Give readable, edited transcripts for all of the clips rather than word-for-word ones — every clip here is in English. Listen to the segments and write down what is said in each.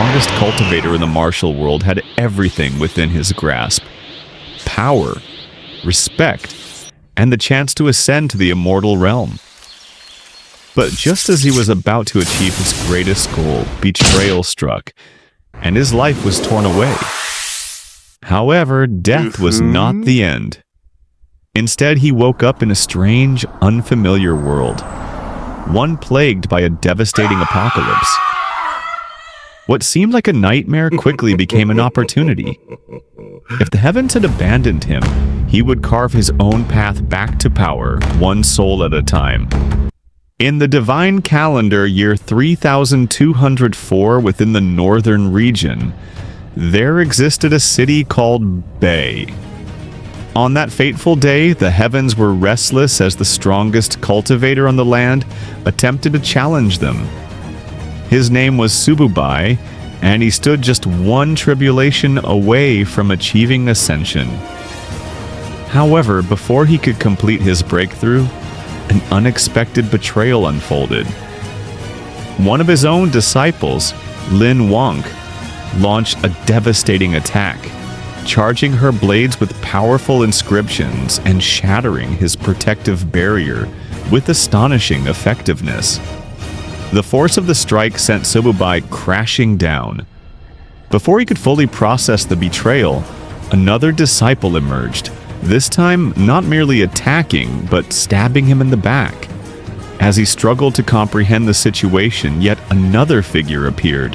strongest cultivator in the martial world had everything within his grasp: power, respect, and the chance to ascend to the immortal realm. But just as he was about to achieve his greatest goal, betrayal struck, and his life was torn away. However, death was not the end. Instead, he woke up in a strange, unfamiliar world, one plagued by a devastating apocalypse. What seemed like a nightmare quickly became an opportunity. If the heavens had abandoned him, he would carve his own path back to power, one soul at a time. In the divine calendar year 3204 within the northern region, there existed a city called Bay. On that fateful day, the heavens were restless as the strongest cultivator on the land attempted to challenge them. His name was Sububai, and he stood just one tribulation away from achieving ascension. However, before he could complete his breakthrough, an unexpected betrayal unfolded. One of his own disciples, Lin Wonk, launched a devastating attack, charging her blades with powerful inscriptions and shattering his protective barrier with astonishing effectiveness. The force of the strike sent Sububai crashing down. Before he could fully process the betrayal, another disciple emerged, this time not merely attacking, but stabbing him in the back. As he struggled to comprehend the situation, yet another figure appeared.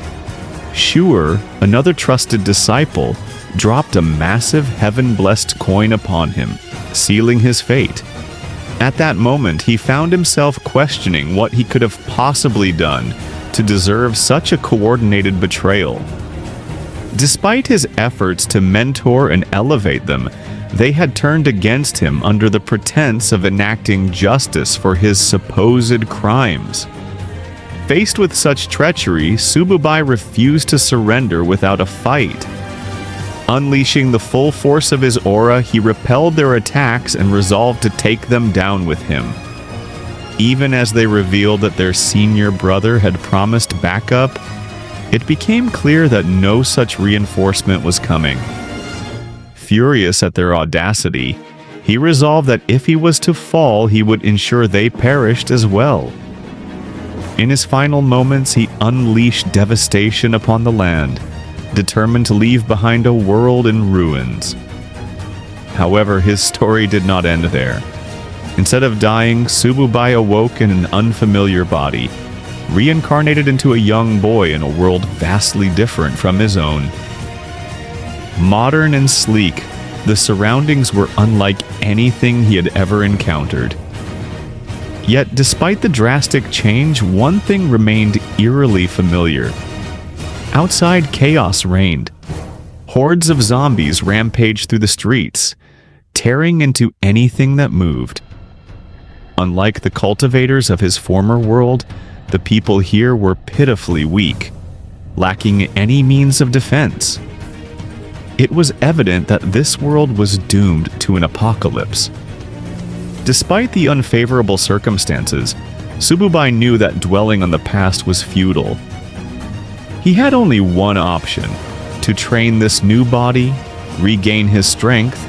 Shuer, another trusted disciple, dropped a massive heaven-blessed coin upon him, sealing his fate. At that moment, he found himself questioning what he could have possibly done to deserve such a coordinated betrayal. Despite his efforts to mentor and elevate them, they had turned against him under the pretense of enacting justice for his supposed crimes. Faced with such treachery, Sububai refused to surrender without a fight. Unleashing the full force of his aura, he repelled their attacks and resolved to take them down with him. Even as they revealed that their senior brother had promised backup, it became clear that no such reinforcement was coming. Furious at their audacity, he resolved that if he was to fall, he would ensure they perished as well. In his final moments, he unleashed devastation upon the land, determined to leave behind a world in ruins. However, his story did not end there. Instead of dying, Sububai awoke in an unfamiliar body, reincarnated into a young boy in a world vastly different from his own. Modern and sleek, the surroundings were unlike anything he had ever encountered. Yet, despite the drastic change, one thing remained eerily familiar. Outside, chaos reigned. Hordes of zombies rampaged through the streets, tearing into anything that moved. Unlike the cultivators of his former world, the people here were pitifully weak, lacking any means of defense. It was evident that this world was doomed to an apocalypse. Despite the unfavorable circumstances, Sububai knew that dwelling on the past was futile. He had only one option: to train this new body, regain his strength,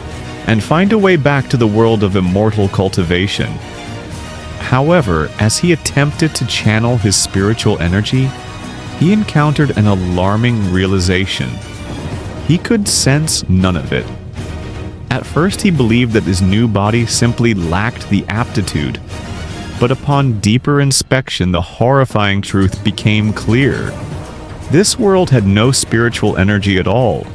and find a way back to the world of immortal cultivation. However, as he attempted to channel his spiritual energy, he encountered an alarming realization. He could sense none of it. At first, he believed that his new body simply lacked the aptitude, but upon deeper inspection, the horrifying truth became clear. This world had no spiritual energy at all.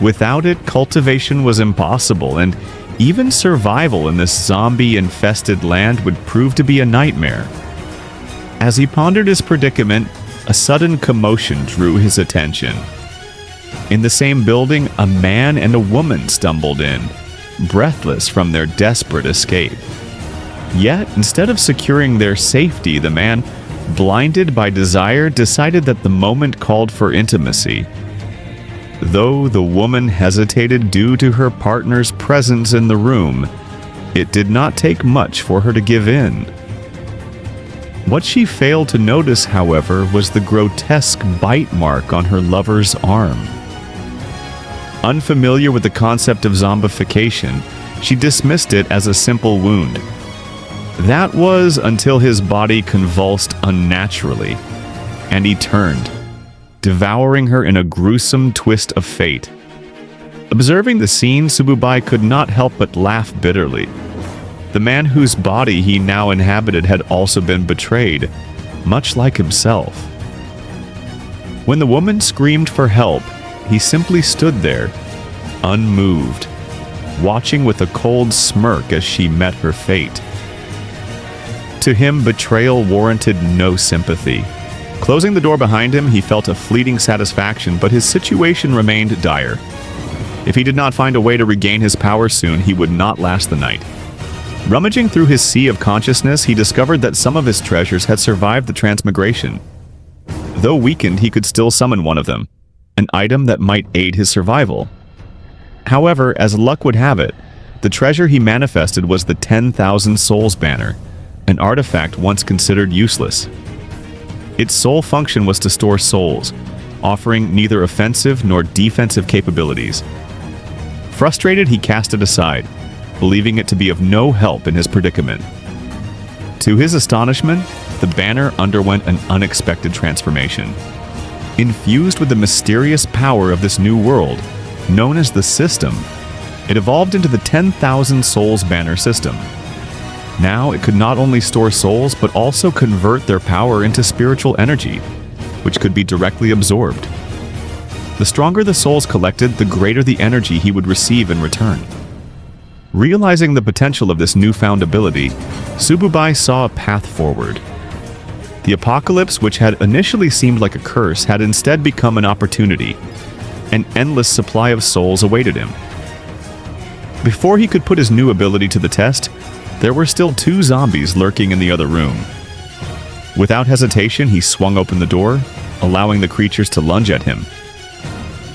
Without it, cultivation was impossible, and even survival in this zombie-infested land would prove to be a nightmare. As he pondered his predicament, a sudden commotion drew his attention. In the same building, a man and a woman stumbled in, breathless from their desperate escape. Yet, instead of securing their safety, the man, blinded by desire, decided that the moment called for intimacy. Though the woman hesitated due to her partner's presence in the room, it did not take much for her to give in. What she failed to notice, however, was the grotesque bite mark on her lover's arm. Unfamiliar with the concept of zombification, she dismissed it as a simple wound. That was until his body convulsed unnaturally, and he turned, devouring her in a gruesome twist of fate. Observing the scene, Sububai could not help but laugh bitterly. The man whose body he now inhabited had also been betrayed, much like himself. When the woman screamed for help, he simply stood there, unmoved, watching with a cold smirk as she met her fate. To him, betrayal warranted no sympathy. Closing the door behind him, he felt a fleeting satisfaction, but his situation remained dire. If he did not find a way to regain his power soon, he would not last the night. Rummaging through his sea of consciousness, he discovered that some of his treasures had survived the transmigration. Though weakened, he could still summon one of them, an item that might aid his survival. However, as luck would have it, the treasure he manifested was the 10,000 Souls banner, an artifact once considered useless. Its sole function was to store souls, offering neither offensive nor defensive capabilities. Frustrated, he cast it aside, believing it to be of no help in his predicament. To his astonishment, the banner underwent an unexpected transformation. Infused with the mysterious power of this new world, known as the System, it evolved into the 10,000 Souls banner system. Now it could not only store souls, but also convert their power into spiritual energy, which could be directly absorbed. The stronger the souls collected, the greater the energy he would receive in return. Realizing the potential of this newfound ability, Sububai saw a path forward. The apocalypse, which had initially seemed like a curse, had instead become an opportunity. An endless supply of souls awaited him. Before he could put his new ability to the test, there were still 2 zombies lurking in the other room. Without hesitation, he swung open the door, allowing the creatures to lunge at him.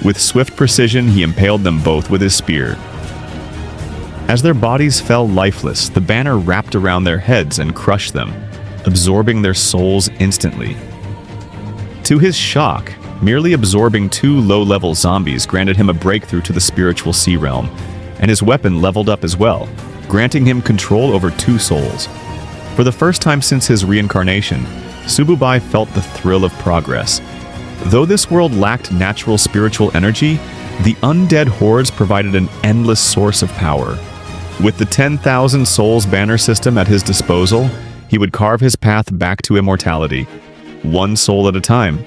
With swift precision, he impaled them both with his spear. As their bodies fell lifeless, the banner wrapped around their heads and crushed them, absorbing their souls instantly. To his shock, merely absorbing 2 low-level zombies granted him a breakthrough to the spiritual sea realm, and his weapon leveled up as well, granting him control over 2 souls. For the first time since his reincarnation, Sububai felt the thrill of progress. Though this world lacked natural spiritual energy, the undead hordes provided an endless source of power. With the 10,000 Souls banner system at his disposal, he would carve his path back to immortality, 1 soul at a time,